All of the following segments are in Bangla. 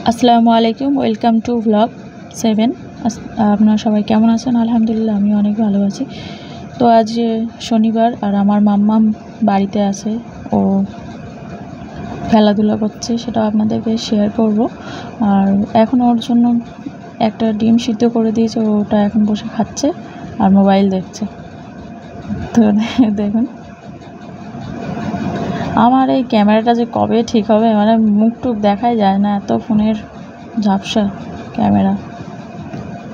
আসসালামু আলাইকুম, ওয়েলকাম টু ব্লগ 7। আপনারা সবাই কেমন আছেন? আলহামদুলিল্লাহ আমি অনেক ভালো আছি। তো আজ শনিবার আর আমার মাম্মাম বাড়িতে আছে, ও খেলাধুলা করছে, সেটা আপনাদেরকে শেয়ার করব। আর এখন ওর জন্য একটা ডিম সিদ্ধ করে দিয়েছে, ওটা এখন বসে খাচ্ছে আর মোবাইল দেখছে। তো দেখুন আমার এই ক্যামেরাটা যে কবে ঠিক হবে, মানে মুখ টুক দেখাই যায় না, এত ফোনের ঝাপসা ক্যামেরা।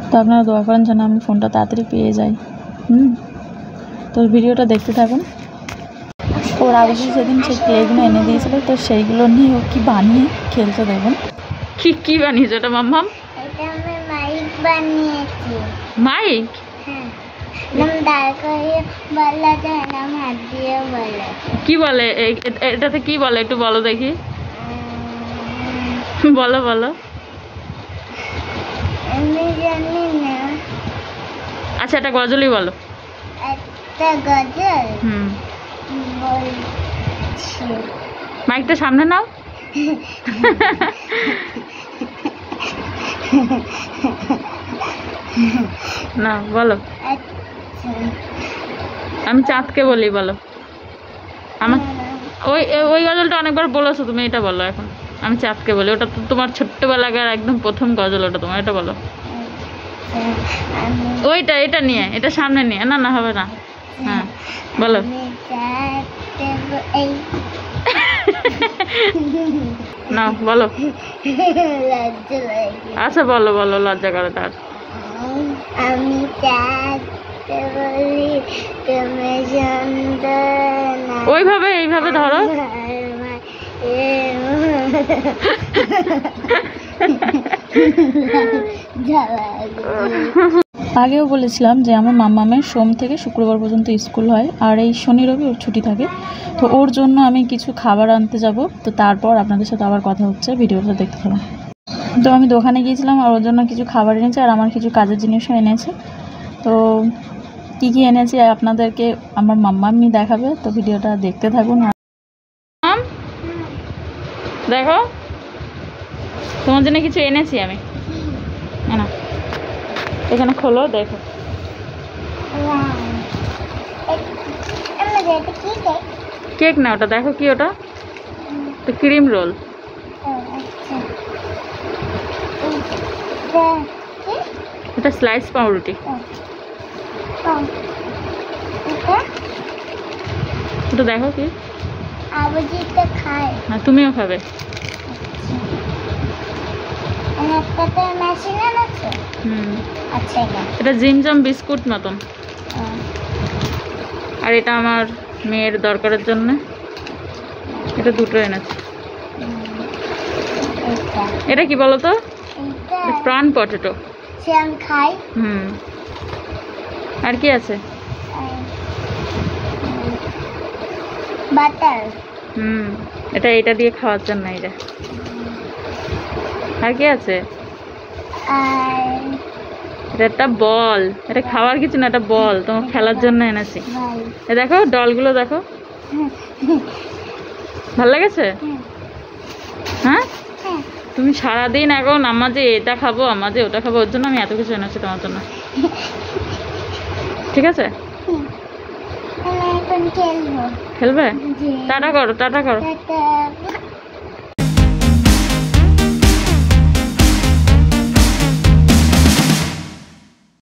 তো আপনারা দোয়া করেন যেন আমি ফোনটা তাড়াতাড়ি পেয়ে যাই। তো ভিডিওটা দেখতে থাকুন। ওর আবুজি সেদিন সেই ক্লেগুলো এনে দিয়েছিল, তো সেইগুলো নিয়ে ও কি বানিয়ে খেলতে দেখুন। কি বানিয়েছে ওটা মাম্মাম? মাইক বানিয়েছি। মাইক? কি বলে এটাতে? কি বলে একটু বলো দেখি। বলো বলো। আমি জানি না। আচ্ছা একটা গজলই বলো। একটা গজল বলছি। মাইকটা সামনে নাও। না বলো। আমি চাঁদকে বলি, বলো। আমার ওই গজলটা অনেকবার বলেছো তুমি, এটা বলো এখন। আমি চাঁদকে বলি, ওটা তো তোমার ছোট্টবেলাকার একদম প্রথম গজল, ওটা তোমার, এটা বলো। ওইটা, এটা নিয়ে, এটা সামনে নিয়ে। না না হবে না। হ্যাঁ বলো। না বলো। আচ্ছা বলো বলো, লজ্জা করে তার। আমি চাঁদকে বলি তুমি সুন্দর। ওইভাবে এইভাবে ধরো। আগেও বলেছিলাম যে আমার মাম্মামের সোম থেকে শুক্রবার পর্যন্ত স্কুল হয়, আর এই শনি রবি ওর ছুটি থাকে। তো ওর জন্য আমি কিছু খাবার আনতে যাব, তো তারপর আপনাদের সাথে আবার কথা হচ্ছে, ভিডিওটা দেখতে থাকুন। তো আমি দোকানে গিয়েছিলাম আর ওর জন্য কিছু খাবার এনেছে, আর আমার কিছু কাজের জিনিসও এনেছে। তো কী কী এনেছি আপনাদেরকে আমার মাম্মামি দেখাবে, তো ভিডিওটা দেখতে থাকুন। দেখো তোমার জন্য কিছু এনেছি আমি, না এখানে খোলো, দেখো। কেক না ওটা, দেখো কি ওটা, তো ক্রিম রোল। এটা স্লাইস পাউরুটি। ওটা দেখো কি, হ্যাঁ তুমিও খাবে। এটা জিমজাম বিস্কুট মতন। আর এটা আমার মেয়ের দরকারের জন্য, এটা দুটো এনেছে। এটা কি বলো তো? প্রাণ পটেটো। আর কি আছে? বাটার। এটা দিয়ে খাওয়ার জন্য। এটা আর কি আছে? এটা একটা বল, এটা খাওয়ার কিছু না, এটা বল তোমার খেলার জন্য এনেছি। দেখো ডলগুলো দেখো, ভালো লেগেছে? হ্যাঁ তুমি সারাদিন এখন আমাজে এটা খাবো আমাজে ওটা খাবো, ওর জন্য আমি এত কিছু এনেছি তোমার জন্য। ঠিক আছে, খেলবে? টাটা করো, টাটা করো।